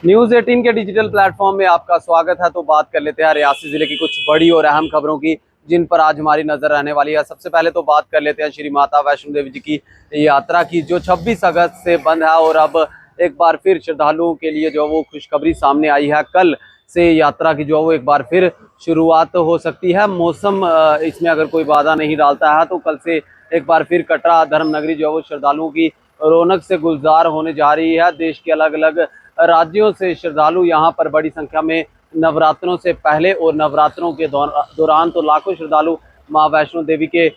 News 18 के digital platform में आपका स्वागत है। तो बात कर लेते हैं रियासी जिले की कुछ बड़ी और अहम खबरों की, जिन पर आज हमारी नजर रहने वाली है। सबसे पहले तो बात कर लेते हैं श्री माता वैष्णो देवी जी की यात्रा की, जो 26 अगस्त से बंद है और अब एक बार फिर श्रद्धालुओं के लिए जो वो खुशखबरी सामने आई है। कल से यात्रा की जो वो एक बार फिर शुरुआत हो सकती है। मौसम इसमें अगर कोई बाधा नहीं डालता है तो कल से एक बार फिर कटरा धर्म नगरी जो वो श्रद्धालुओं की रौनक से गुलजार होने जा रही है। देश के अलग अलग राज्यों से श्रद्धालु यहाँ पर बड़ी संख्या में नवरात्रों से पहले और नवरात्रों के दौरान तो लाखों श्रद्धालु मां वैष्णो देवी के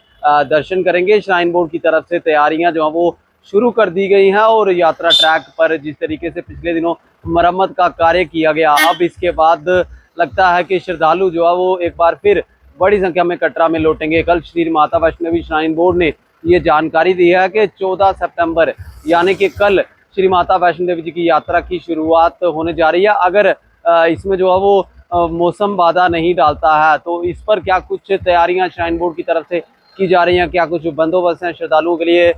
दर्शन करेंगे। श्राइन बोर्ड की तरफ से तैयारियां जो है वो शुरू कर दी गई हैं और यात्रा ट्रैक पर जिस तरीके से पिछले दिनों मरम्मत का कार्य किया गया, अब इसके बाद लगता है कि श्रद्धालु जो है वो एक बार फिर बड़ी संख्या में कटरा में लौटेंगे। कल श्री माता वैष्णो देवी श्राइन बोर्ड ने ये जानकारी दी है कि 14 सितंबर यानी कि कल श्री माता वैष्णो देवी जी की यात्रा की शुरुआत होने जा रही है। अगर इसमें जो है वो मौसम बाधा नहीं डालता है तो इस पर क्या कुछ तैयारियां श्राइन बोर्ड की तरफ से की जा रही हैं, क्या कुछ बंदोबस्त हैं श्रद्धालुओं के लिए,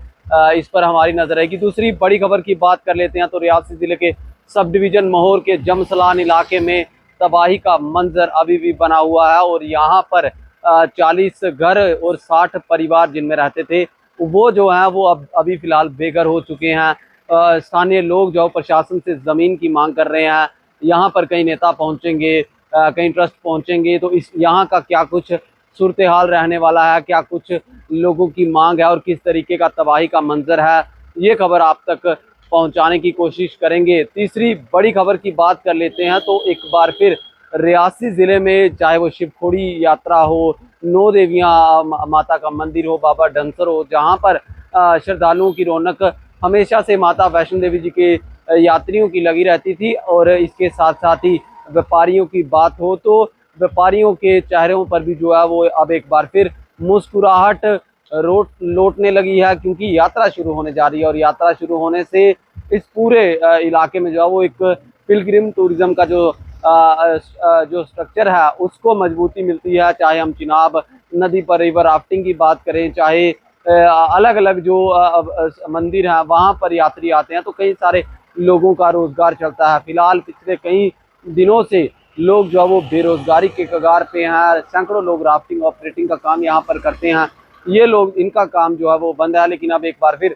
इस पर हमारी नजर रहेगी। दूसरी बड़ी खबर की बात कर लेते हैं तो रियासी जिले के सब डिवीजन महौर के जमसलान इलाके में तबाही का मंजर अभी भी बना हुआ है और यहाँ पर 40 घर और 60 परिवार जिनमें रहते थे वो जो है वो अब अभी फिलहाल बेघर हो चुके हैं। स्थानीय लोग जो प्रशासन से ज़मीन की मांग कर रहे हैं। यहाँ पर कई नेता पहुँचेंगे, कई ट्रस्ट पहुँचेंगे, तो इस यहाँ का क्या कुछ सूरत हाल रहने वाला है, क्या कुछ लोगों की मांग है और किस तरीके का तबाही का मंजर है, ये खबर आप तक पहुँचाने की कोशिश करेंगे। तीसरी बड़ी खबर की बात कर लेते हैं तो एक बार फिर रियासी ज़िले में चाहे वो शिवखोड़ी यात्रा हो, नौ देवियाँ माता का मंदिर हो, बाबा डंसर हो, जहाँ पर श्रद्धालुओं की रौनक हमेशा से माता वैष्णो देवी जी के यात्रियों की लगी रहती थी। और इसके साथ साथ ही व्यापारियों की बात हो तो व्यापारियों के चेहरों पर भी जो है वो अब एक बार फिर मुस्कुराहट लौटने लगी है, क्योंकि यात्रा शुरू होने जा रही है और यात्रा शुरू होने से इस पूरे इलाके में जो है वो एक पिलग्रिम टूरिज्म का जो स्ट्रक्चर है उसको मजबूती मिलती है। चाहे हम चिनाब नदी पर रिवर राफ्टिंग की बात करें, चाहे अलग अलग जो मंदिर हैं वहाँ पर यात्री आते हैं तो कई सारे लोगों का रोजगार चलता है। फिलहाल पिछले कई दिनों से लोग जो है वो बेरोजगारी के कगार पे हैं। सैकड़ों लोग राफ्टिंग ऑपरेटिंग का काम यहाँ पर करते हैं, ये लोग इनका काम जो है वो बंद है। लेकिन अब एक बार फिर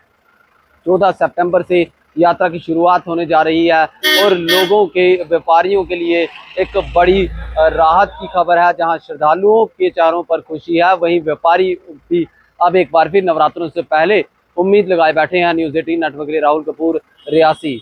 14 सितंबर से यात्रा की शुरुआत होने जा रही है और लोगों के व्यापारियों के लिए एक बड़ी राहत की खबर है। जहां श्रद्धालुओं के चेहरों पर खुशी है, वहीं व्यापारी भी अब एक बार फिर नवरात्रों से पहले उम्मीद लगाए बैठे हैं। न्यूज़ 18 नेटवर्क के लिए राहुल कपूर, रियासी।